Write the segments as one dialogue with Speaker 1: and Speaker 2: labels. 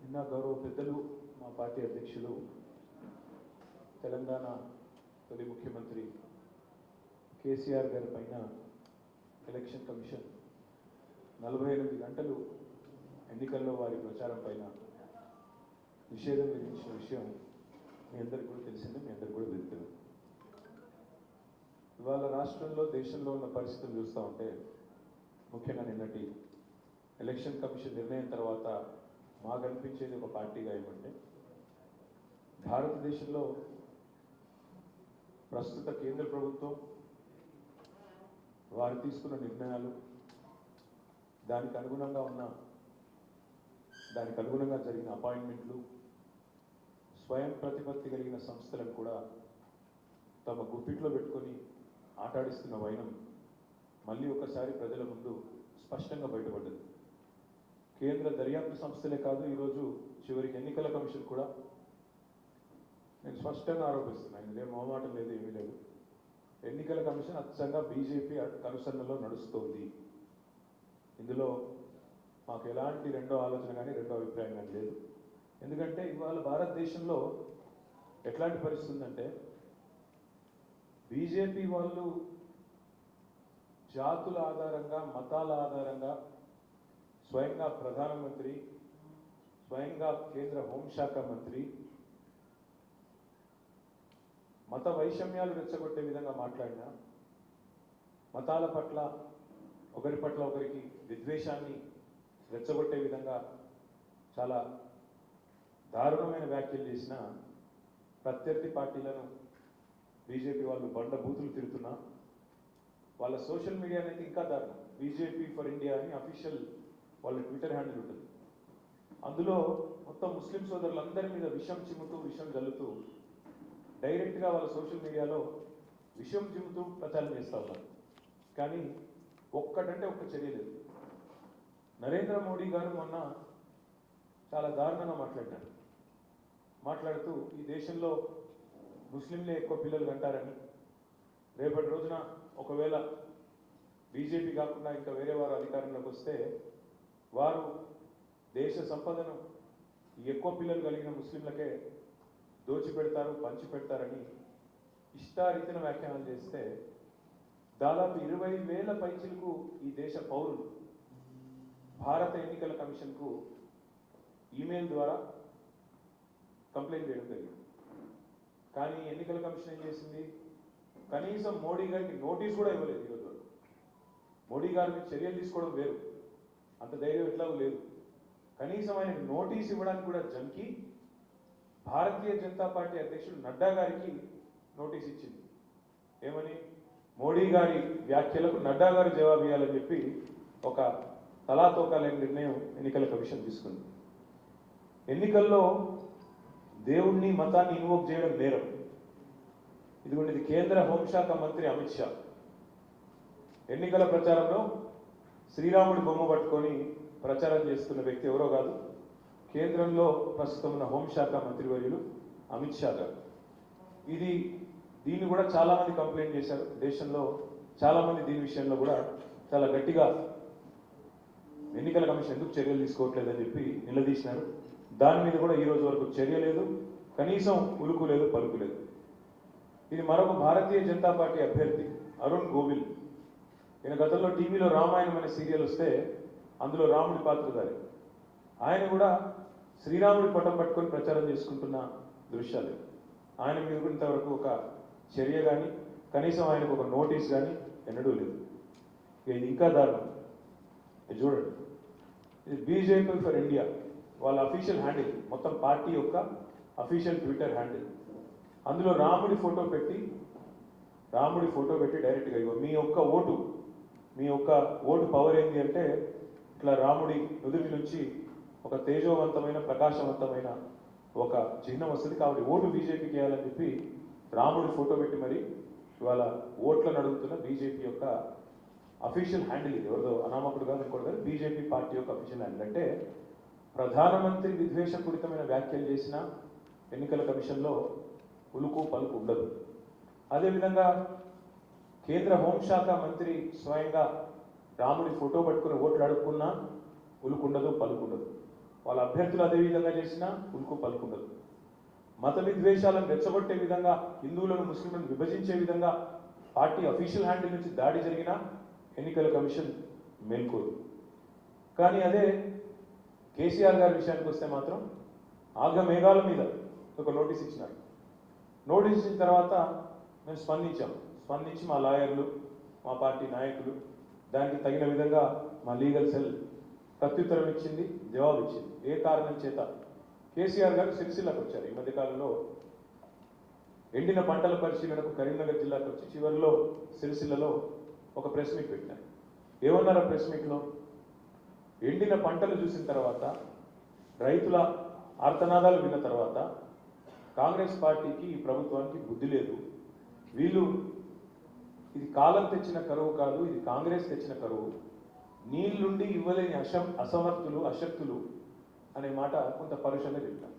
Speaker 1: నిన్న గౌరవ పెద్దలు మా పార్టీ అధ్యక్షులు తెలంగాణ తొలి ముఖ్యమంత్రి కేసీఆర్ గారి పైన ఎలక్షన్ కమిషన్ 48 గంటలు ఎన్నికల్లో వారి ప్రచారం పైన నిషేధం విధించిన విషయం మీ అందరికీ కూడా తెలిసిందే, మీ అందరికీ కూడా తెలుస్తుంది. ఇవాళ రాష్ట్రంలో దేశంలో ఉన్న పరిస్థితులు చూస్తూ ఉంటే ముఖ్యంగా నిన్నటి ఎలక్షన్ కమిషన్ నిర్ణయం తర్వాత మాకు అనిపించేది ఒక పార్టీగా ఏమంటే భారతదేశంలో ప్రస్తుత కేంద్ర ప్రభుత్వం వారు తీసుకున్న నిర్ణయాలు దానికి అనుగుణంగా జరిగిన అపాయింట్మెంట్లు స్వయం ప్రతిపత్తి కలిగిన సంస్థలను కూడా తమ గుప్పిట్లో పెట్టుకొని ఆటాడిస్తున్న వైనం మళ్ళీ ఒకసారి ప్రజల ముందు స్పష్టంగా బయటపడ్డది. కేంద్ర దర్యాప్తు సంస్థలే కాదు, ఈరోజు చివరికి ఎన్నికల కమిషన్ కూడా నేను స్పష్టంగా ఆరోపిస్తున్నాను, ఇందులో మొహమాటం లేదు, ఏమీ లేదు. ఎన్నికల కమిషన్ అచ్చంగా బీజేపీ కనుసన్నలో నడుస్తోంది. ఇందులో మాకు ఎలాంటి రెండో ఆలోచన కానీ రెండో అభిప్రాయం కానీ లేదు. ఎందుకంటే ఇవాళ భారతదేశంలో ఎట్లాంటి పరిస్థితి ఉందంటే బీజేపీ వాళ్ళు జాతుల ఆధారంగా మతాల ఆధారంగా స్వయంగా ప్రధానమంత్రి, స్వయంగా కేంద్ర హోంశాఖ మంత్రి మత వైషమ్యాలు రెచ్చగొట్టే విధంగా మాట్లాడినా, మతాల పట్ల ఒకరి పట్ల ఒకరికి విద్వేషాన్ని రెచ్చగొట్టే విధంగా చాలా దారుణమైన వ్యాఖ్యలు చేసిన ప్రత్యర్థి పార్టీలను బీజేపీ వాళ్ళు బండ బూతులు తిరుగుతున్నా, వాళ్ళ సోషల్ మీడియా అనేది ఇంకా దారుణం. బీజేపీ ఫర్ ఇండియా అని అఫీషియల్ వాళ్ళ ట్విట్టర్ హ్యాండిల్ ఉంటుంది. అందులో మొత్తం ముస్లిం సోదరులందరి మీద విషం చిమ్ముతూ విషం జల్లుతూ డైరెక్ట్గా వాళ్ళ సోషల్ మీడియాలో విషం చిమ్ముతూ ప్రచారం చేస్తూ ఉన్నారు. కానీ ఒక్కటంటే ఒక్క చర్య లేదు. నరేంద్ర మోడీ గారు మొన్న చాలా దారుణంగా మాట్లాడుతూ ఈ దేశంలో ముస్లింలే ఎక్కువ పిల్లలు కంటారని, రేపటి రోజున ఒకవేళ బీజేపీ కాకుండా ఇంకా వేరే వారు అధికారంలోకి వస్తే వారు దేశ సంపదను ఎక్కువ పిల్లలు కలిగిన ముస్లింలకే దోచిపెడతారు, పంచిపెడతారని ఇష్టారీతిన వ్యాఖ్యానాలు చేస్తే దాదాపు 20,000 పైచిలకు ఈ దేశ పౌరులు భారత ఎన్నికల కమిషన్కు ఈమెయిల్ ద్వారా కంప్లైంట్ చేయడం జరిగింది. కానీ ఎన్నికల కమిషన్ ఏం చేసింది? కనీసం మోడీ గారికి నోటీస్ కూడా ఇవ్వలేదు. ఈరోజు మోడీ గారికి చర్యలు తీసుకోవడం వేరు, అంత ధైర్యం ఎట్లాగూ లేదు. కనీసం ఆయనకు నోటీస్ ఇవ్వడానికి కూడా జంకి భారతీయ జనతా పార్టీ అధ్యక్షుడు నడ్డా గారికి నోటీస్ ఇచ్చింది. ఏమని? మోడీ గారి వ్యాఖ్యలకు నడ్డా గారు జవాబు ఇవ్వాలని చెప్పి ఒక తలాతోకాలేని నిర్ణయం ఎన్నికల కమిషన్ తీసుకుంది. ఎన్నికల్లో దేవుణ్ణి మతాన్ని ఇన్వోక్ చేయడం నేరం. ఇది కేంద్ర హోంశాఖ మంత్రి అమిత్ షా ఎన్నికల ప్రచారంలో శ్రీరాముడి బొమ్మ పట్టుకొని ప్రచారం చేస్తున్న వ్యక్తి ఎవరో కాదు, కేంద్రంలో ప్రస్తుతం ఉన్న హోంశాఖ మంత్రివర్యులు అమిత్ షా గారు. దీన్ని కూడా చాలా మంది కంప్లైంట్ చేశారు. దేశంలో చాలా మంది దీని విషయంలో కూడా చాలా గట్టిగా ఎన్నికల కమిషన్ ఎందుకు చర్యలు తీసుకోవట్లేదని చెప్పి నిలదీసినారు. దాని మీద కూడా ఈ రోజు వరకు చర్య లేదు, కనీసం ఉలుకు లేదు, పలుకు లేదు. ఇది మరొక భారతీయ జనతా పార్టీ అభ్యర్థి అరుణ్ గోవిల్. ఈయన గతంలో టీవీలో రామాయణం అనే సీరియల్ వస్తే అందులో రాముడి పాత్రధారి. ఆయన కూడా శ్రీరాముడి పటం పట్టుకొని ప్రచారం చేసుకుంటున్న దృశ్యాలు. ఆయన మీద ఇంతవరకు ఒక చర్య కానీ కనీసం ఆయనకు ఒక నోటీస్ కానీ ఎన్నడూ లేదు. ఇది ఇంకా దారుణం. ఇది చూడండి, ఇది బీజేపీ ఫర్ ఇండియా వాళ్ళ అఫీషియల్ హ్యాండిల్, మొత్తం పార్టీ యొక్క అఫీషియల్ ట్విట్టర్ హ్యాండిల్. అందులో రాముడి ఫోటో పెట్టి డైరెక్ట్గా ఇవ్వ మీ యొక్క ఓటు పవర్ ఏంటి అంటే ఇట్లా రాముడి నుదుటి నుంచి ఒక తేజోవంతమైన ప్రకాశవంతమైన ఒక చిహ్నం వస్తుంది, కాబట్టి ఓటు బీజేపీకి వేయాలని చెప్పి రాముడి ఫోటో పెట్టి మరి ఇవాళ ఓట్లను అడుగుతున్న బీజేపీ యొక్క అఫీషియల్ హ్యాండిల్. ఇది ఎవరిదో అనామకుడు కాదు, ఇంకోటి కాదు, బీజేపీ పార్టీ యొక్క అఫీషియల్ హ్యాండిల్. అంటే ప్రధానమంత్రి విద్వేషపూరితమైన వ్యాఖ్యలు చేసిన ఎన్నికల కమిషన్లో ఉలుకు పలుకు ఉండదు. అదేవిధంగా కేంద్ర హోంశాఖ మంత్రి స్వయంగా రాముడి ఫోటో పట్టుకుని ఓట్లు అడుక్కున్నా ఉలుకుండదు, పలుకుండదు. వాళ్ళ అభ్యర్థులు అదే విధంగా చేసినా ఉలుకు పలుకుండదు. మత విద్వేషాలను రెచ్చగొట్టే విధంగా, హిందువులను ముస్లింలను విభజించే విధంగా పార్టీ అఫీషియల్ హ్యాండిల్ నుంచి దాడి జరిగినా ఎన్నికల కమిషన్ మేల్కోదు. కానీ అదే కేసీఆర్ గారి విషయానికి వస్తే మాత్రం ఆగ్ర మేఘాల మీద ఒక నోటీస్ ఇచ్చినారు. నోటీస్ ఇచ్చిన తర్వాత మేము స్పందించి మా లాయర్లు, మా పార్టీ నాయకులు దానికి తగిన విధంగా మా లీగల్ సెల్ ప్రత్యుత్తరం ఇచ్చింది, జవాబు ఇచ్చింది. ఏ కారణం చేత కేసీఆర్ గారు సిరిసిల్లకు వచ్చారు. ఈ మధ్యకాలంలో ఎండిన పంటల పరిశీలనకు కరీంనగర్ జిల్లాకు వచ్చి చివరిలో సిరిసిల్లలో ఒక ప్రెస్ మీట్ పెట్టారు. ఏమన్నారు ఆ ప్రెస్ మీట్లో? ఎండిన పంటలు చూసిన తర్వాత, రైతుల ఆర్తనాదాలు విన్న తర్వాత కాంగ్రెస్ పార్టీకి, ఈ ప్రభుత్వానికి బుద్ధి లేదు. వీళ్ళు ఇది కాలం తెచ్చిన కరువు కాదు, ఇది కాంగ్రెస్ తెచ్చిన కరువు. నీళ్లుండి ఇవ్వలేని అసమర్థులు, అశక్తులు అనే మాట కొంత పరుషంగా చెప్పారు.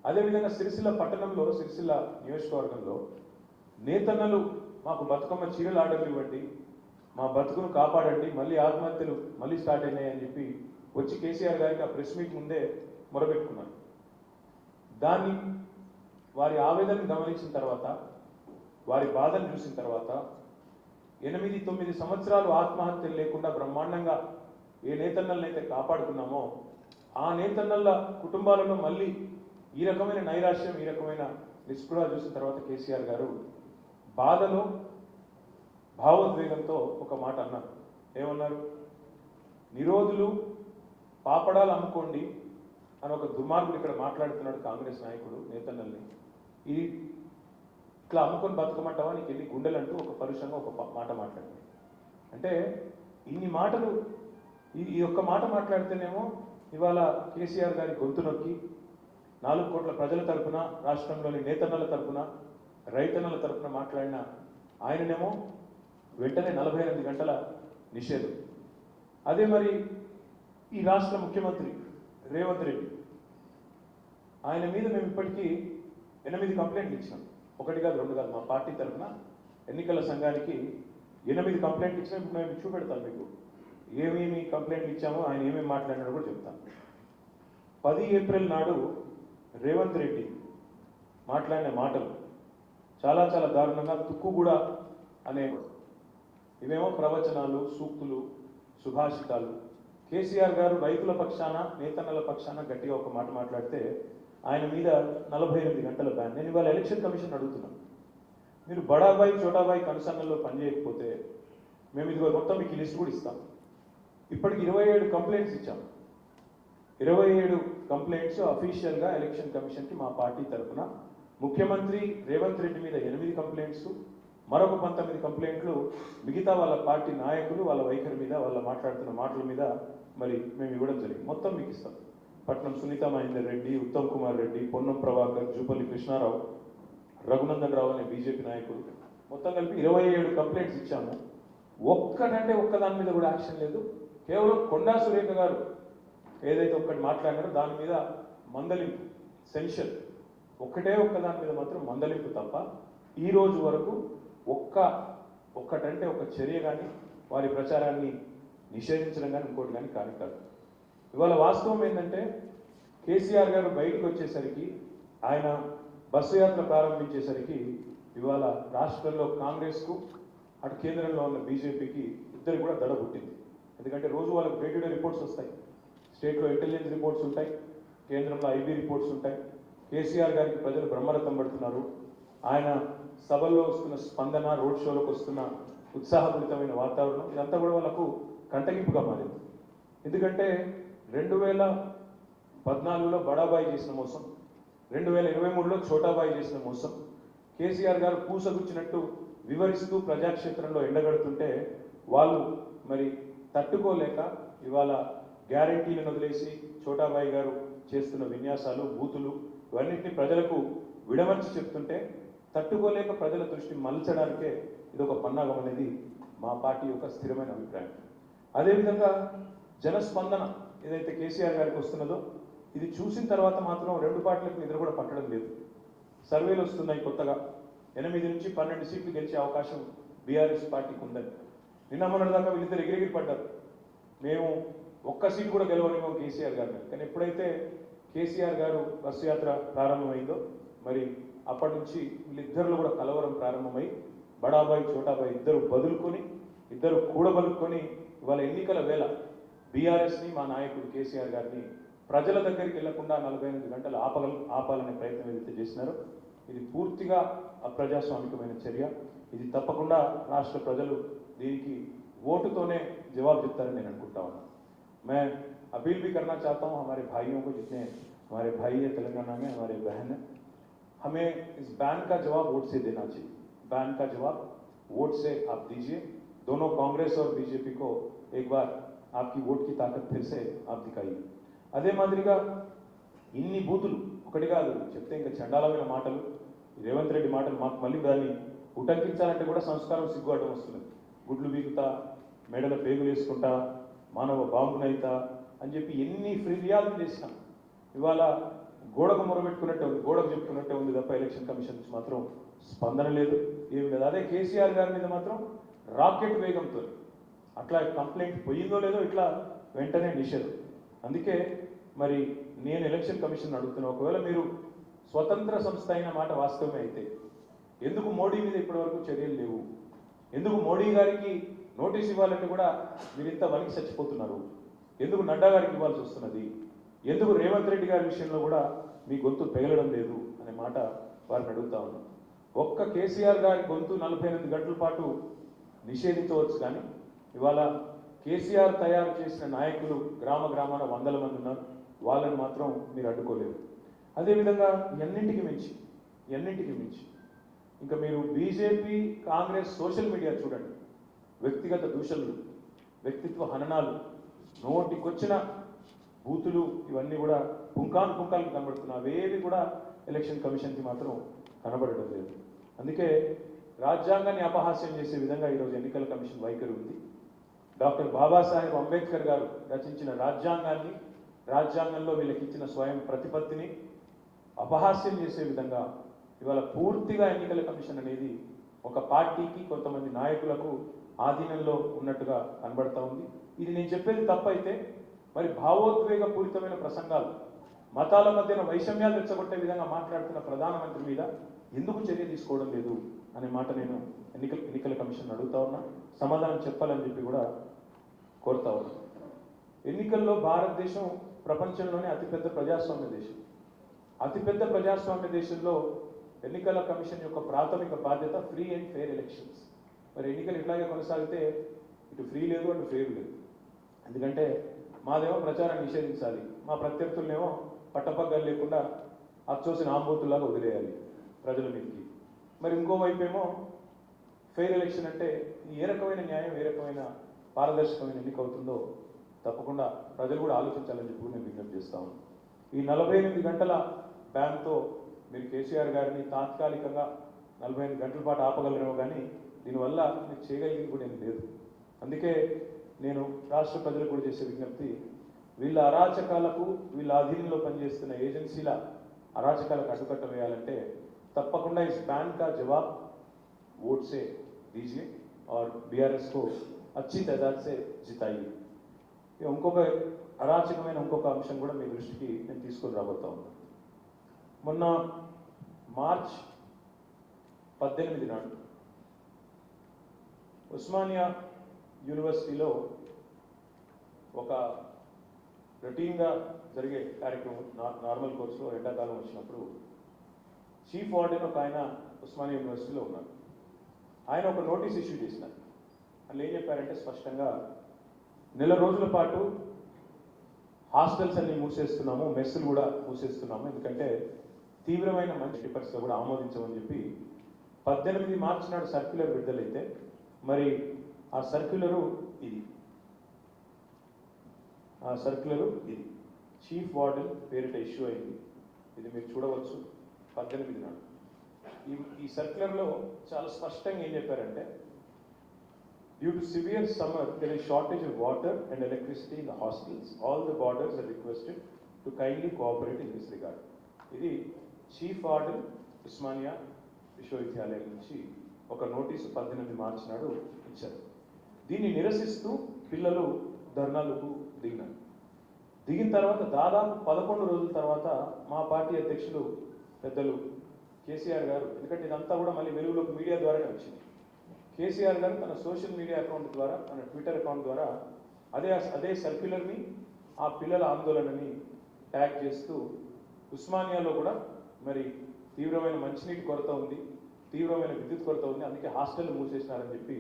Speaker 1: అదేవిధంగా సిరిసిల్ల పట్టణంలో, సిరిసిల్ల నియోజకవర్గంలో నేతన్నలు మాకు బతుకమ్మ చీరలు ఆర్డర్లు ఇవ్వండి, మా బతుకును కాపాడండి, మళ్ళీ ఆత్మహత్యలు మళ్ళీ స్టార్ట్ అయినాయని చెప్పి వచ్చి కేసీఆర్ గారికి ఆ ప్రెస్ మీట్ ముందే మొరబెట్టుకున్నారు. దాన్ని వారి ఆవేదనను గమనించిన తర్వాత, వారి బాధను చూసిన తర్వాత 8-9 సంవత్సరాలు ఆత్మహత్యలు లేకుండా బ్రహ్మాండంగా ఏ నేతన్నలనైతే కాపాడుకున్నామో ఆ నేతన్నల కుటుంబాలలో మళ్ళీ ఈ రకమైన నైరాశ్యం, ఈ రకమైన నిస్పృహ చూసిన తర్వాత కేసీఆర్ గారు బాధలో, భావోద్వేగంతో ఒక మాట అన్నారు. ఏమన్నారు? నిరోధులు పాపడాలు అమ్ముకోండి అని ఒక దుర్మార్గుడు ఇక్కడ మాట్లాడుతున్నాడు కాంగ్రెస్ నాయకుడు నేతన్నల్ని. ఇది ఇట్లా అమ్ముకొని బతుకమంటావా, నీకు ఎన్ని గుండెలు అంటూ ఒక పరుషంగా ఒక మాట మాట్లాడింది. అంటే ఇన్ని మాటలు, ఈ ఒక్క మాట మాట్లాడితేనేమో ఇవాళ కేసీఆర్ గారి గొంతు నొక్కి 4 కోట్ల ప్రజల తరపున, రాష్ట్రంలోని నేతన్నల తరపున, రైతన్నల తరపున మాట్లాడిన ఆయననేమో వెంటనే 48 గంటల నిషేధం. అదే మరి ఈ రాష్ట్ర ముఖ్యమంత్రి రేవంత్ రెడ్డి, ఆయన మీద మేము ఇప్పటికీ 8 కంప్లైంట్లు ఇచ్చినాం. 1 కాదు 2 కాదు, మా పార్టీ తరఫున ఎన్నికల సంఘానికి 8 కంప్లైంట్లు ఇచ్చినా. ఇప్పుడు మేము చూపెడతాను మీకు ఏమేమి కంప్లైంట్లు ఇచ్చామో, ఆయన ఏమేమి మాట్లాడినాడో కూడా చెప్తాను. 10 ఏప్రిల్ నాడు రేవంత్ రెడ్డి మాట్లాడిన మాటలు చాలా చాలా దారుణంగా, తుక్కుగూడ అనే ఇవేమో ప్రవచనాలు, సూక్తులు, సుభాషితాలు. కేసీఆర్ గారు రైతుల పక్షాన, నేతన్నల పక్షాన గట్టిగా ఒక మాట మాట్లాడితే ఆయన మీద 48 గంటల బ్యాన్. నేను ఇవాళ ఎలక్షన్ కమిషన్ అడుగుతున్నాను, మీరు బడాబాయి చోటాబాయి కనుసన్నల్లో పనిచేయకపోతే మేము ఇదిగో మొత్తం మీకు లిస్ట్ కూడా ఇస్తాం. ఇప్పటికి 27 కంప్లైంట్స్ ఇచ్చాం. 27 కంప్లైంట్స్ అఫీషియల్గా ఎలక్షన్ కమిషన్కి మా పార్టీ తరఫున. ముఖ్యమంత్రి రేవంత్ రెడ్డి మీద 8 కంప్లైంట్స్, మరొక 19 కంప్లైంట్లు మిగతా వాళ్ళ పార్టీ నాయకులు, వాళ్ళ వైఖరి మీద, వాళ్ళ మాట్లాడుతున్న మాటల మీద మరి మేము ఇవ్వడం జరిగింది. మొత్తం మీకు ఇస్తాం. పట్నం సునీత మహేందర్ రెడ్డి, ఉత్తమ్ కుమార్ రెడ్డి, పొన్నం ప్రభాకర్, జూపల్లి కృష్ణారావు, రఘునందన్ రావు అనే బీజేపీ నాయకులు, మొత్తం కలిపి 27 కంప్లైంట్స్ ఇచ్చాము. ఒక్కటంటే ఒక్కదాని మీద కూడా యాక్షన్ లేదు. కేవలం కొండా సురేఖ గారు ఏదైతే ఒక్కటి మాట్లాడినారో దాని మీద మందలింపు, సెన్షన్, ఒక్కదాని మీద మాత్రం మందలింపు తప్ప ఈ రోజు వరకు ఒక్కటంటే ఒక చర్య కానీ, వారి ప్రచారాన్ని నిషేధించడం కానీ, ఇంకోటి కానీ కాదు. ఇవాళ వాస్తవం ఏంటంటే కేసీఆర్ గారు బయటకు వచ్చేసరికి, ఆయన బస్సు యాత్ర ప్రారంభించేసరికి ఇవాళ రాష్ట్రంలో కాంగ్రెస్కు, అటు కేంద్రంలో ఉన్న బీజేపీకి ఇద్దరు కూడా దడ పుట్టింది. ఎందుకంటే రోజు వాళ్ళకు డే టు డే రిపోర్ట్స్ వస్తాయి. స్టేట్లో ఇంటెలిజెన్స్ రిపోర్ట్స్ ఉంటాయి, కేంద్రంలో ఐబీ రిపోర్ట్స్ ఉంటాయి. కేసీఆర్ గారికి ప్రజలు బ్రహ్మరథం పడుతున్నారు. ఆయన సభల్లో వస్తున్న స్పందన, రోడ్ షోలకు వస్తున్న ఉత్సాహపూరితమైన వాతావరణం, ఇదంతా కూడా వాళ్ళకు కంటగింపుగా మారింది. ఎందుకంటే 2014లో బడాబాయి చేసిన మోసం, 2023లో చోటాబాయి చేసిన మోసం, కేసీఆర్ గారు పూసగుచ్చినట్టు వివరిస్తూ ప్రజాక్షేత్రంలో ఎండగడుతుంటే వాళ్ళు మరి తట్టుకోలేక ఇవాళ గ్యారంటీలను వదిలేసి చోటాబాయి గారు చేస్తున్న విన్యాసాలు, బూతులు ఇవన్నింటినీ ప్రజలకు విడమర్చి చెప్తుంటే తట్టుకోలేక ప్రజల దృష్టి మలచడానికే ఇదొక పన్నాగం అనేది మా పార్టీ యొక్క స్థిరమైన అభిప్రాయం. అదేవిధంగా జనస్పందన ఏదైతే కేసీఆర్ గారికి వస్తున్నదో ఇది చూసిన తర్వాత మాత్రం 2 పార్టీలకు నిద్ర కూడా పట్టడం లేదు. సర్వేలు వస్తున్నాయి కొత్తగా, 8 నుంచి 12 సీట్లు గెలిచే అవకాశం బీఆర్ఎస్ పార్టీకి ఉందని. నిన్న మొన్నటి దాకా వీళ్ళిద్దరు ఎగిరెగిరి పడ్డారు. మేము ఒక్క సీట్ కూడా గెలవనేమో కేసీఆర్ గారిని. కానీ ఎప్పుడైతే కేసీఆర్ గారు బస్సు యాత్ర ప్రారంభమైందో మరి అప్పటి నుంచి వీళ్ళిద్దరిలో కూడా కలవరం ప్రారంభమై బడాబాయి చోటాబాయి ఇద్దరు బదులుకొని ఇద్దరు కూడబలుకొని ఇవాళ ఎన్నికల వేళ బీఆర్ఎస్ని మా నాయకుడు కేసీఆర్ గారిని ప్రజల దగ్గరికి వెళ్లకుండా 48 గంటలు ఆపాలనే ప్రయత్నం ఏదైతే చేసినారో ఇది పూర్తిగా అప్రజాస్వామికమైన చర్య. ఇది తప్పకుండా రాష్ట్ర ప్రజలు దీనికి ఓటుతోనే జవాబు చెప్తారని నేను అనుకుంటా ఉన్నాను. मैं अपील भी करना चाहता हूँ हमारे भाइयों को, जितने हमारे भाई है तेलंगाना में, हमारे बहन है, हमें इस बैन का जवाब वोट से देना चाहिए. बैन का जवाब वोट से आप दीजिए. दोनों कांग्रेस और बीजेपी को एक बार आपकी वोट की ताकत फिर से आप दिखाइए. అదే మాదిరిగా ఇన్ని బూతులు ఒకటి కాదు చెప్తే ఇంకా చండాలమైన మాటలు రేవంత్ రెడ్డి మాటలు మాకు మళ్ళీ దాన్ని ఉటంకించాలంటే కూడా సంస్కారం సిగ్గు అడ్డం వస్తున్నది. గుడ్లు బీగుతా, మెడల పేగులు వేసుకుంటా, మానవ బాంబునైతా అని చెప్పి ఎన్ని ఫిర్యాదులు చేసినాం. ఇవాళ గోడకు మొరబెట్టుకున్నట్టే ఉంది, గోడకు చెప్పుకున్నట్టే ఉంది తప్ప ఎలక్షన్ కమిషన్ నుంచి మాత్రం స్పందన లేదు, ఏమి లేదు. అదే కేసీఆర్ గారి మీద మాత్రం రాకెట్ వేగంతో అట్లా కంప్లైంట్ పోయిందో లేదో ఇట్లా వెంటనే నిషేధం. అందుకే మరి నేను ఎలక్షన్ కమిషన్ అడుగుతున్నా, ఒకవేళ మీరు స్వతంత్ర సంస్థ అయిన మాట వాస్తవమే అయితే ఎందుకు మోడీ మీద ఇప్పటివరకు చర్యలు లేవు? ఎందుకు మోడీ గారికి నోటీస్ ఇవ్వాలంటే కూడా మీరు ఇంత వనికి చచ్చిపోతున్నారు? ఎందుకు నడ్డా గారికి ఇవ్వాల్సి వస్తున్నది? ఎందుకు రేవంత్ రెడ్డి గారి విషయంలో కూడా మీ గొంతు పెగలడం లేదు అనే మాట వారిని అడుగుతా ఉన్నాం. ఒక్క కేసీఆర్ గారి గొంతు 48 గంటల పాటు నిషేధించవచ్చు, కానీ ఇవాళ కేసీఆర్ తయారు చేసిన నాయకులు గ్రామాన 100 మంది ఉన్నారు, వాళ్ళని మాత్రం మీరు అడ్డుకోలేరు. అదేవిధంగా ఎన్నింటికి మించి ఇంకా మీరు బీజేపీ కాంగ్రెస్ సోషల్ మీడియా చూడండి, వ్యక్తిగత దూషణలు, వ్యక్తిత్వ హననాలు, నోటికొచ్చిన బూతులు ఇవన్నీ కూడా పుంకాలు కనబడుతున్నాయి. అవేవి కూడా ఎలక్షన్ కమిషన్కి మాత్రం కనబడడం లేదు. అందుకే రాజ్యాంగాన్ని అపహాస్యం చేసే విధంగా ఈరోజు ఎన్నికల కమిషన్ వైఖరి ఉంది. డాక్టర్ బాబాసాహెబ్ అంబేద్కర్ గారు రచించిన రాజ్యాంగంలో వీళ్ళకి ఇచ్చిన స్వయం ప్రతిపత్తిని అపహాస్యం చేసే విధంగా ఇవాళ పూర్తిగా ఎన్నికల కమిషన్ అనేది ఒక పార్టీకి కొంతమంది నాయకులకు ఆధీనంలో ఉన్నట్టుగా కనబడతా ఉంది. ఇది నేను చెప్పేది తప్పైతే మరి భావోద్వేగపూరితమైన ప్రసంగాలు, మతాల మధ్యన వైషమ్యాలు రెచ్చగొట్టే విధంగా మాట్లాడుతున్న ప్రధానమంత్రి మీద ఎందుకు చర్య తీసుకోవడం లేదు అనే మాట నేను ఎన్నికల కమిషన్ అడుగుతా ఉన్నా, సమాధానం చెప్పాలని చెప్పి కూడా కోరుతా ఉన్నా. ఎన్నికల్లో భారతదేశం ప్రపంచంలోనే అతిపెద్ద ప్రజాస్వామ్య దేశంలో ఎన్నికల కమిషన్ యొక్క ప్రాథమిక బాధ్యత ఫ్రీ అండ్ ఫెయిర్ ఎలక్షన్స్. మరి ఎన్నికలు ఇట్లాగే కొనసాగితే ఇటు ఫ్రీ లేదు, అటు ఫెయిర్ లేదు. ఎందుకంటే మాదేమో ప్రచారం నిషేధించాలి, మా ప్రత్యర్థులనేమో పట్టపగ్గాలు లేకుండా అచ్చోసిన ఆంబోతుల్లాగా వదిలేయాలి ప్రజల మీదకి. మరి ఇంకోవైపు ఏమో ఫెయిర్ ఎలక్షన్ అంటే ఏ రకమైన న్యాయం, ఏ రకమైన పారదర్శకమైన ఎన్నిక అవుతుందో తప్పకుండా ప్రజలు కూడా ఆలోచించాలని చెప్పి నేను విజ్ఞప్తి చేస్తా ఉన్నాను. ఈ 48 గంటల బ్యాన్తో మీరు కేసీఆర్ గారిని తాత్కాలికంగా 48 గంటల పాటు ఆపగలరేమో, కానీ దీనివల్ల మీరు చేయగలిగింది కూడా ఏం లేదు. అందుకే నేను రాష్ట్ర ప్రజలకు కూడా చేసే విజ్ఞప్తి, వీళ్ళ అరాచకాలకు, వీళ్ళ అధీనంలో పనిచేస్తున్న ఏజెన్సీల అరాచకాలకు అడ్డుకట్ట వేయాలంటే తప్పకుండా इस बैन का जवाब वोट से दीजिए और बीआरएस को अच्छी तादाद से जिताइए. ఇంకొక అరాచకమైన ఇంకొక అంశం కూడా మీ దృష్టికి నేను తీసుకొని రాబోతా ఉన్నాను. మొన్న మార్చ్ 18 నాడు ఉస్మానియా యూనివర్సిటీలో ఒక రొటీన్గా జరిగే కార్యక్రమం, నార్మల్ కోర్సులో ఎండాకాలం వచ్చినప్పుడు చీఫ్ వార్డెన్ ఒక ఆయన ఉస్మానియా యూనివర్సిటీలో ఉన్నారు. ఆయన ఒక నోటీస్ ఇష్యూ చేసినారు. వాళ్ళు ఏం చెప్పారంటే స్పష్టంగా, నెల రోజుల పాటు హాస్టల్స్ అన్ని మూసేస్తున్నాము, మెస్సులు కూడా మూసేస్తున్నాము, ఎందుకంటే తీవ్రమైన మంచి పేపర్స్లో కూడా ఆమోదించమని చెప్పి 18 మార్చి నాడు సర్క్యులర్ విడుదలైతే, మరి ఆ సర్క్యులరు ఇది చీఫ్ వార్డెన్ పేరిట ఇష్యూ అయింది. ఇది మీరు చూడవచ్చు 18 నాడు. ఈ సర్క్యులర్లో చాలా స్పష్టంగా ఏం చెప్పారంటే, due to severe summer there is shortage of water and electricity in the hostels. All the boarders are requested to kindly cooperate in this regard. ఇది చీఫ్ వార్డెన్ ఉస్మానియా విశ్వవిద్యాలయం నుంచి ఒక నోటీసు 18 మార్చి నాడు ఇచ్చారు. దీన్ని నిరసిస్తూ పిల్లలు ధర్నాలకు దిగినాను. దిగిన తర్వాత దాదాపు 11 రోజుల తర్వాత మా పార్టీ అధ్యక్షులు పెద్దలు కేసీఆర్ గారు, ఎందుకంటే ఇదంతా కూడా మళ్ళీ వెలుగులోకి మీడియా ద్వారానే వచ్చింది. కేసీఆర్ గారు తన సోషల్ మీడియా అకౌంట్ ద్వారా, తన ట్విట్టర్ అకౌంట్ ద్వారా అదే సర్క్యులర్ని, ఆ పిల్లల ఆందోళనని ట్యాగ్ చేస్తూ ఉస్మానియాలో కూడా మరి తీవ్రమైన మంచినీటి కొరత ఉంది, తీవ్రమైన విద్యుత్ కొరత ఉంది, అందుకే హాస్టల్ మూసేసినారని చెప్పి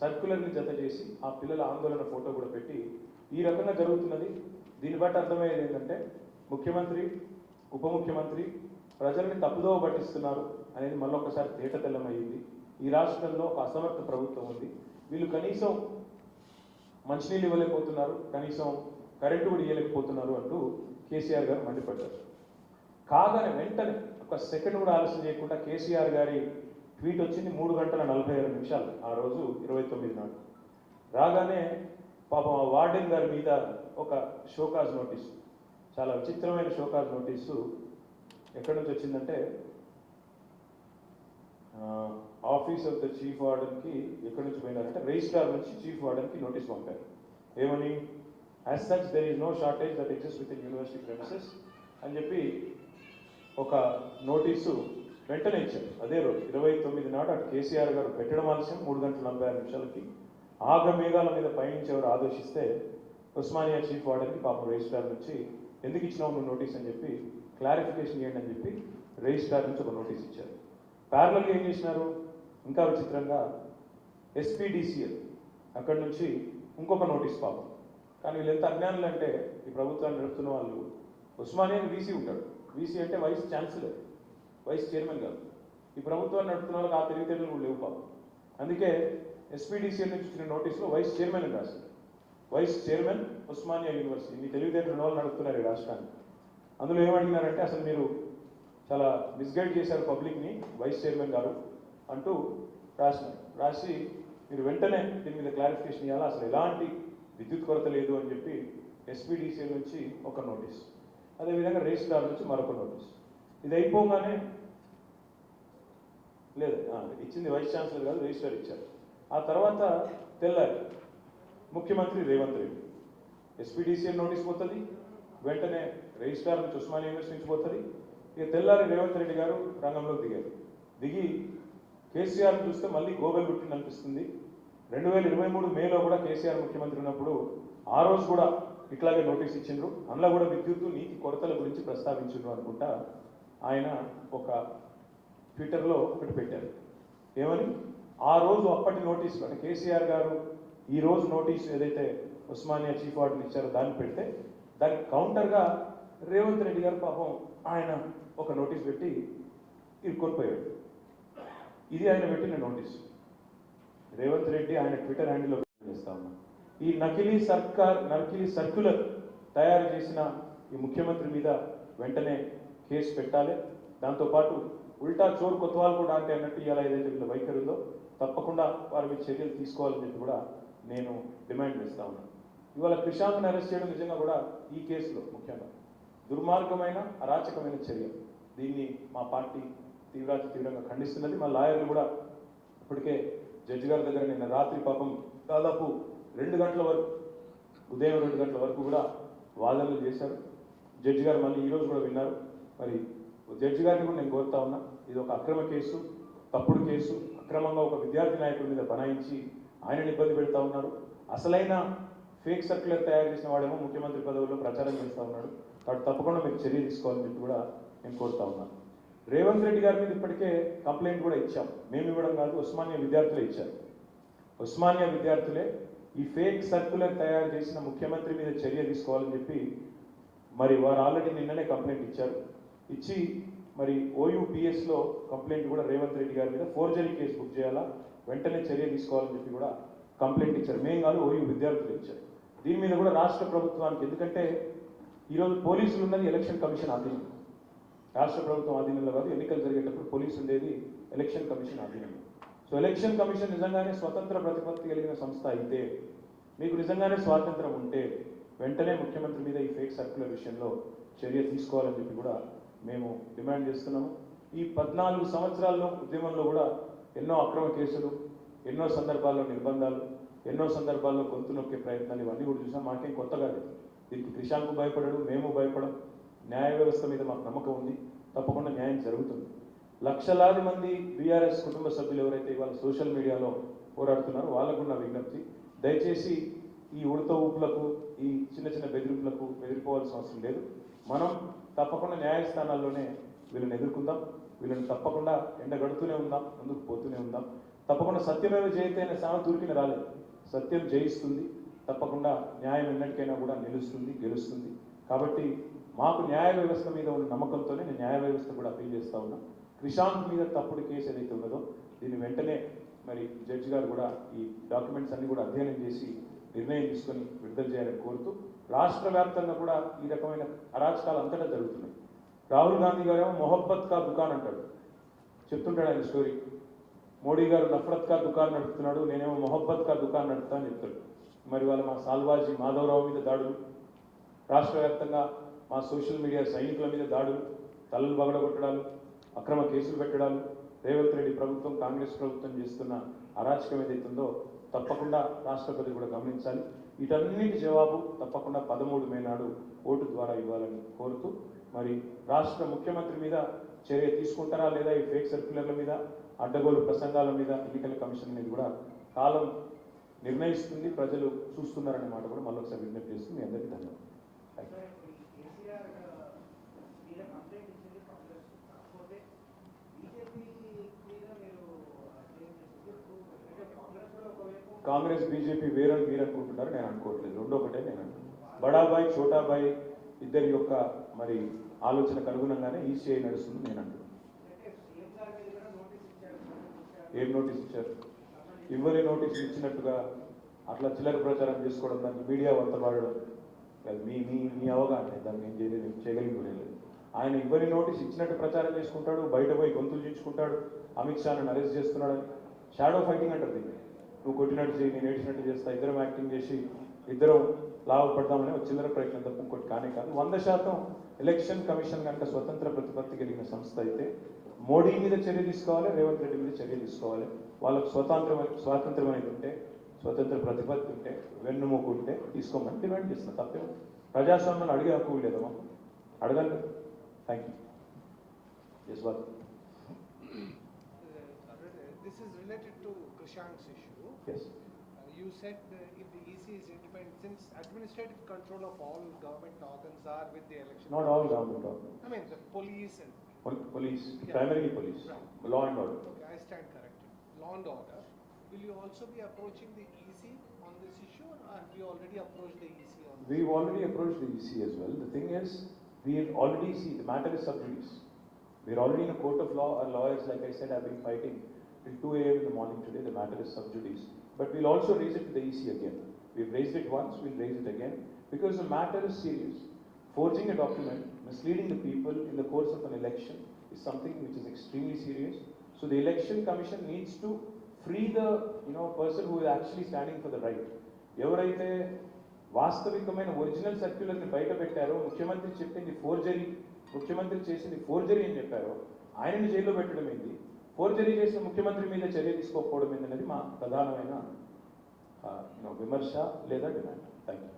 Speaker 1: సర్క్యులర్ని జత చేసి ఆ పిల్లల ఆందోళన ఫోటో కూడా పెట్టి ఈ రకంగా జరుగుతున్నది. దీన్ని బట్టి అర్థమయ్యేది ఏంటంటే ముఖ్యమంత్రి, ఉప ముఖ్యమంత్రి ప్రజల్ని తప్పుదోవ పట్టిస్తున్నారు అనేది మళ్ళొకసారి తేటతెల్లమయ్యింది. ఈ రాష్ట్రంలో ఒక అసమర్థ ప్రభుత్వం ఉంది, వీళ్ళు కనీసం మంచినీళ్ళు ఇవ్వలేకపోతున్నారు, కనీసం కరెంటు కూడా ఇవ్వలేకపోతున్నారు అంటూ కేసీఆర్ గారు మండిపడ్డారు. కాగానే వెంటనే ఒక సెకండ్ కూడా ఆలస్యం చేయకుండా కేసీఆర్ గారి ట్వీట్ వచ్చింది 3:46 ఆ రోజు 29 నాడు. రాగానే పాపం ఆ వార్డెన్ గారి మీద ఒక షోకాజ్ నోటీసు, చాలా విచిత్రమైన షోకాజ్ నోటీసు ఎక్కడి నుంచి వచ్చిందంటే ఆఫీస్ ఆఫ్ ద చీఫ్ వార్డెన్కి ఎక్కడి నుంచి పోయినారంటే రిజిస్ట్రార్ నుంచి చీఫ్ వార్డెన్కి నోటీస్ పంపారు. ఏమని? As such there is no shortage that exist within university premises అని చెప్పి ఒక నోటీసు వెంటనే ఇచ్చారు. అదే రోజు 29 నాడు అటు కేసీఆర్ గారు పెట్టడం ఆలస్యం 3:46 ఆగమేఘాల మీద పయనించేవారు ఆదేశిస్తే ఉస్మానియా చీఫ్ వార్డెన్కి పాపం రిజిస్ట్రార్ నుంచి ఎందుకు ఇచ్చినావు నువ్వు నోటీస్ అని చెప్పి క్లారిఫికేషన్ చేయండి అని చెప్పి రిజిస్ట్రార్ నుంచి ఒక నోటీస్ ఇచ్చారు. ప్యారలల్గా ఏం చేసినారు? ఇంకా విచిత్రంగా ఎస్పీడీసీఎల్ అక్కడి నుంచి ఇంకొక నోటీస్ పాపం. కానీ వీళ్ళు ఎంత అజ్ఞానులు అంటే ఈ ప్రభుత్వాన్ని నడుపుతున్న వాళ్ళు, ఉస్మానియాకి వీసీ ఉంటాడు, వీసీ అంటే వైస్ ఛాన్సలర్, వైస్ చైర్మన్ కాదు. ఈ ప్రభుత్వాన్ని నడుపుతున్న వాళ్ళకి ఆ తెలివితేటలు కూడా లేవు పాపం. అందుకే ఎస్పీడీసీఎల్ నుంచి ఇచ్చిన నోటీసులో వైస్ చైర్మన్ అని రాశారు. వైస్ చైర్మన్ ఉస్మానియా యూనివర్సిటీ, మీ తెలివితేటలు వాళ్ళు నడుపుతున్నారు ఈ రాష్ట్రాన్ని. అందులో ఏమడిగినారంటే అసలు మీరు చాలా మిస్గైడ్ చేశారు పబ్లిక్ని వైస్ చైర్మన్ గారు అంటూ రాసినారు. రాసి మీరు వెంటనే దీని మీద క్లారిఫికేషన్ ఇవ్వాలా, అసలు ఎలాంటి విద్యుత్ కొరత లేదు అని చెప్పి ఎస్పీడీసీఎల్ నుంచి ఒక నోటీస్, అదేవిధంగా రిజిస్ట్రార్ నుంచి మరొక నోటీస్. ఇది అయిపోగానే లేదు ఇచ్చింది వైస్ ఛాన్సలర్ కాదు, రిజిస్ట్రార్ ఇచ్చారు. ఆ తర్వాత తెల్లారి ముఖ్యమంత్రి రేవంత్ రెడ్డి ఎస్పీడీసీఎల్ నోటీస్ పోతుంది, వెంటనే రిజిస్ట్రార్ నుంచి ఉస్మానియా యూనివర్సిటీ నుంచి పోతుంది. ఇక తెల్లారి రేవంత్ రెడ్డి గారు రంగంలోకి దిగారు. దిగి కేసీఆర్ చూస్తే మళ్ళీ గోబెల్ పుట్టింది అనిపిస్తుంది. 2023 మేలో కూడా కేసీఆర్ ముఖ్యమంత్రి ఉన్నప్పుడు ఆ రోజు కూడా ఇట్లాగే నోటీస్ ఇచ్చిండ్రు, అందులో కూడా విద్యుత్ నీటి కొరతల గురించి ప్రస్తావించిండ్రు అనుకుంటా. ఆయన ఒక ట్విట్టర్లో ఒకటి పెట్టారు. ఏమని? ఆ రోజు అప్పటి నోటీసు అంటే కేసీఆర్ గారు ఈ రోజు నోటీసు ఏదైతే ఉస్మానియా చీఫ్ వార్డెన్ ఇచ్చారో దాన్ని పెడితే దానికి కౌంటర్గా రేవంత్ రెడ్డి గారు పాపం ఆయన ఒక నోటీస్ పెట్టి ఇరుక్కొనిపోయాడు. ఇది ఆయన పెట్టిన నోటీసు. రేవంత్ రెడ్డి ఆయన ట్విట్టర్ హ్యాండిల్లో చేస్తా ఉన్నాం. ఈ నకిలీ సర్క్యులర్ తయారు చేసిన ఈ ముఖ్యమంత్రి మీద వెంటనే కేసు పెట్టాలి. దాంతోపాటు ఉల్టా చోరు కొత్తవాళ్ళు కూడా అంటే అన్నట్టు ఇలా ఏదైతే వీళ్ళ వైఖరి ఉందో తప్పకుండా వారి మీద చర్యలు తీసుకోవాలని చెప్పి కూడా నేను డిమాండ్ చేస్తా ఉన్నాను. ఇవాళ క్రిషాంత్ని అరెస్ట్ చేయడం నిజంగా కూడా ఈ కేసులో ముఖ్యంగా దుర్మార్గమైన అరాచకమైన చర్య. దీన్ని మా పార్టీ తీవ్రంగా ఖండిస్తున్నది. మా లాయర్లు కూడా ఇప్పటికే జడ్జి గారి దగ్గర నిన్న రాత్రి పాపం దాదాపు 2 గంటల వరకు, ఉదయం 2 గంటల వరకు కూడా వాదనలు చేశారు. జడ్జి గారు మళ్ళీ ఈరోజు కూడా విన్నారు. మరి జడ్జి గారిని కూడా నేను కోరుతా ఉన్నా, ఇది ఒక అక్రమ కేసు, తప్పుడు కేసు, అక్రమంగా ఒక విద్యార్థి నాయకుడి మీద బనాయించి ఆయనను ఇబ్బంది పెడతా ఉన్నారు. అసలైన ఫేక్ సర్క్యులర్ తయారు చేసిన వాడేమో ముఖ్యమంత్రి పదవుల్లో ప్రచారం చేస్తూ ఉన్నాడు. కాబట్టి తప్పకుండా మీరు చర్య తీసుకోవాలని చెప్పి కూడా నేను కోరుతా ఉన్నాను. రేవంత్ రెడ్డి గారి మీద ఇప్పటికే కంప్లైంట్ కూడా ఇచ్చాం. మేము ఇవ్వడం కాదు, ఉస్మానియా విద్యార్థులే ఇచ్చారు. ఉస్మానియా విద్యార్థులే ఈ ఫేక్ సర్క్యులర్ తయారు చేసిన ముఖ్యమంత్రి మీద చర్య తీసుకోవాలని చెప్పి మరి వారు ఆల్రెడీ నిన్ననే కంప్లైంట్ ఇచ్చారు. ఇచ్చి మరి ఓయూపీఎస్లో కంప్లైంట్ కూడా రేవంత్ రెడ్డి గారి మీద ఫోర్జరీ కేసు బుక్ చేయాలా, వెంటనే చర్య తీసుకోవాలని చెప్పి కూడా కంప్లైంట్ ఇచ్చారు. మేము కాదు, ఓయూ విద్యార్థులు ఇచ్చారు. దీని మీద కూడా రాష్ట్ర ప్రభుత్వానికి, ఎందుకంటే ఈరోజు పోలీసులు ఉన్నది ఎలక్షన్ కమిషన్ ఆధీనం, రాష్ట్ర ప్రభుత్వం ఆధీనంలో కాదు. ఎన్నికలు జరిగేటప్పుడు పోలీసు ఉండేది ఎలక్షన్ కమిషన్ ఆధీనంలో. సో ఎలక్షన్ కమిషన్ నిజంగానే స్వతంత్ర ప్రతిపత్తి కలిగిన సంస్థ అయితే, మీకు నిజంగానే స్వాతంత్రం ఉంటే వెంటనే ముఖ్యమంత్రి మీద ఈ ఫేక్ సర్క్యులర్ విషయంలో చర్య తీసుకోవాలని చెప్పి కూడా మేము డిమాండ్ చేస్తున్నాము. ఈ 14 సంవత్సరాల్లో ఉద్యమంలో కూడా ఎన్నో అక్రమ కేసులు, ఎన్నో సందర్భాల్లో నిర్బంధాలు, ఎన్నో సందర్భాల్లో గొంతు నొక్కే ప్రయత్నాలు ఇవన్నీ కూడా చూసాం. మాకేం కొత్త కాదు. దీనికి క్రిషాంక్ భయపడడు, మేము భయపడం. న్యాయ వ్యవస్థ మీద మాకు నమ్మకం ఉంది. తప్పకుండా న్యాయం జరుగుతుంది. లక్షలాది మంది బీఆర్ఎస్ కుటుంబ సభ్యులు ఎవరైతే ఇవాళ సోషల్ మీడియాలో పోరాడుతున్నారో వాళ్ళకున్న విజ్ఞప్తి, దయచేసి ఈ ఉడత ఊపులకు, ఈ చిన్న చిన్న బెదిరింపులకు బెదిరిపోవాల్సిన అవసరం లేదు. మనం తప్పకుండా న్యాయస్థానాల్లోనే వీళ్ళని ఎదుర్కొందాం. వీళ్ళని తప్పకుండా ఎండగడుతూనే ఉందాం, ముందుకు పోతూనే ఉందాం. తప్పకుండా సత్యమేవ జయతే అనే సామెత ఊరికిన రాలేదు. సత్యం జయిస్తుంది. తప్పకుండా న్యాయం ఎన్నటికైనా కూడా నిలుస్తుంది, గెలుస్తుంది. కాబట్టి మాకు న్యాయ వ్యవస్థ మీద ఉన్న నమ్మకంతోనే నేను న్యాయ వ్యవస్థ కూడా అప్పీల్ చేస్తూ ఉన్నా. క్రిషాంక్ మీద తప్పుడు కేసు ఏదైతే ఉన్నదో దీన్ని వెంటనే మరి జడ్జి గారు కూడా ఈ డాక్యుమెంట్స్ అన్ని కూడా అధ్యయనం చేసి నిర్ణయం తీసుకొని విడుదల చేయాలని కోరుతూ, రాష్ట్ర వ్యాప్తంగా కూడా ఈ రకమైన అరాచకాలు అంతటా జరుగుతున్నాయి. రాహుల్ గాంధీ గారేమో మొహబ్బత్ కా దుకాన్ అంటాడు, చెప్తుంటాడు ఆయన స్టోరీ. మోడీ గారు నఫరత్ కా దుకాన్ నడుపుతున్నాడు, నేనేమో మొహబ్బత్ కా దుకాన్ నడుపుతా అని చెప్తాడు. మరి వాళ్ళ మా సాల్వాజీ మాధవరావు మీద దాడులు, రాష్ట్ర వ్యాప్తంగా మా సోషల్ మీడియా సైనికుల మీద దాడులు, తలలు పగలగొట్టడాలు, అక్రమ కేసులు పెట్టడాలు, రేవంత్ రెడ్డి ప్రభుత్వం, కాంగ్రెస్ ప్రభుత్వం చేస్తున్న అరాచకం ఏదైతుందో తప్పకుండా రాష్ట్రపతి కూడా గమనించాలి. వీటన్నిటి జవాబు తప్పకుండా 13 మే నాడు ఓటు ద్వారా ఇవ్వాలని కోరుతూ, మరి రాష్ట్ర ముఖ్యమంత్రి మీద చర్య తీసుకుంటారా లేదా ఈ ఫేక్ సర్క్యులర్ల మీద, అడ్డగోలు ప్రసంగాల మీద ఎన్నికల కమిషన్ అనేది కూడా కాలం నిర్ణయిస్తుంది, ప్రజలు చూస్తున్నారనే మాట కూడా మళ్ళొకసారి విజ్ఞప్తి చేస్తుంది. మీ అందరికీ ధన్యవాదాలు. కాంగ్రెస్ బీజేపీ వేరని మీరు అనుకుంటున్నారు, నేను అనుకోవట్లేదు. రెండో ఒకటే నేను అనుకుంటున్నాను. బడాబాయ్ చోటాబాయ్ ఇద్దరి యొక్క మరి ఆలోచనకు అనుగుణంగానే ఈసీఐ నడుస్తుంది నేను అంటున్నాను. ఏం నోటీస్ ఇచ్చారు? ఇవ్వని నోటీసులు ఇచ్చినట్టుగా అట్లా చిల్లర ప్రచారం చేసుకోవడం, దానికి మీడియా వంత వాడడం అది మీ మీ మీ అవగాహన. దాన్ని ఏం చేయగలిగి లేదు. ఆయన ఇవ్వని నోటీస్ ఇచ్చినట్టు ప్రచారం చేసుకుంటాడు, బయట పోయి గొంతులు చించుకుంటాడు, అమిత్ షాను అరెస్ట్ చేస్తున్నాడని. షాడో ఫైటింగ్ అంటారు దీన్ని. నువ్వు కొట్టినట్టు చేయి, నేను ఏడ్చినట్టు చేస్తా, ఇద్దరం యాక్టింగ్ చేసి ఇద్దరం లాభపడదామని ఒక చిల్లర ప్రయత్నం తప్ప ఇంకోటి కానే కాదు. 100% ఎలక్షన్ కమిషన్ కనుక స్వతంత్ర ప్రతిపత్తి కలిగిన సంస్థ అయితే మోడీ మీద చర్య తీసుకోవాలి, రేవంత్ రెడ్డి మీద చర్య తీసుకోవాలి. వాళ్ళకు స్వాతంత్రం అనేది ఉంటే, స్వతంత్ర ప్రతిపత్తి ఉంటే, వెన్నుముకు ఉంటే తీసుకోమని డిమాండ్ చేస్తున్నా. తప్పే ప్రజాస్వామ్యాన్ని అడిగే హక్కు లేదమ్మా, అడగండి. Thank you. ఎస్ బాత్.
Speaker 2: This is related to Krishank's issue.
Speaker 1: Yes.
Speaker 2: You said if the EC is independent, since administrative control of all government organs are with the election.
Speaker 1: Not all government organs.
Speaker 2: I mean the police and
Speaker 1: police,
Speaker 2: yeah.
Speaker 1: Primarily police,
Speaker 2: right.
Speaker 1: Law and order.
Speaker 2: Okay, I stand corrected. Law and order. Will you also be approaching the EC on this issue, or have you already approached the EC on this?
Speaker 1: We've already approached the EC as well. The thing is, we've already seen the matter is sub judice. We're already in a court of law. Our lawyers, like I said, have been fighting till 2 a.m. in the morning today. The matter is sub judice. But we'll also raise it to the EC again. We've raised it once, we'll raise it again, because the matter is serious. Forging a document, misleading the people in the course of an election is something which is extremely serious. So the election commission needs to free the person who is actually standing for the right. ఎవరైతే వాస్తవికమైన original సర్క్యులర్ని బయట పెట్టారో, ముఖ్యమంత్రి చెప్పింది forgery, ముఖ్యమంత్రి చేసింది forgery అని చెప్పారో ఆయనని జైల్లో పెట్టడం ఏంటి, ఫోర్జరీ చేసిన ముఖ్యమంత్రి మీద చర్య తీసుకోకపోవడం ఏంటనేది మా ప్రధానమైన విమర్శ లేదా డిమాండ్. Thank you.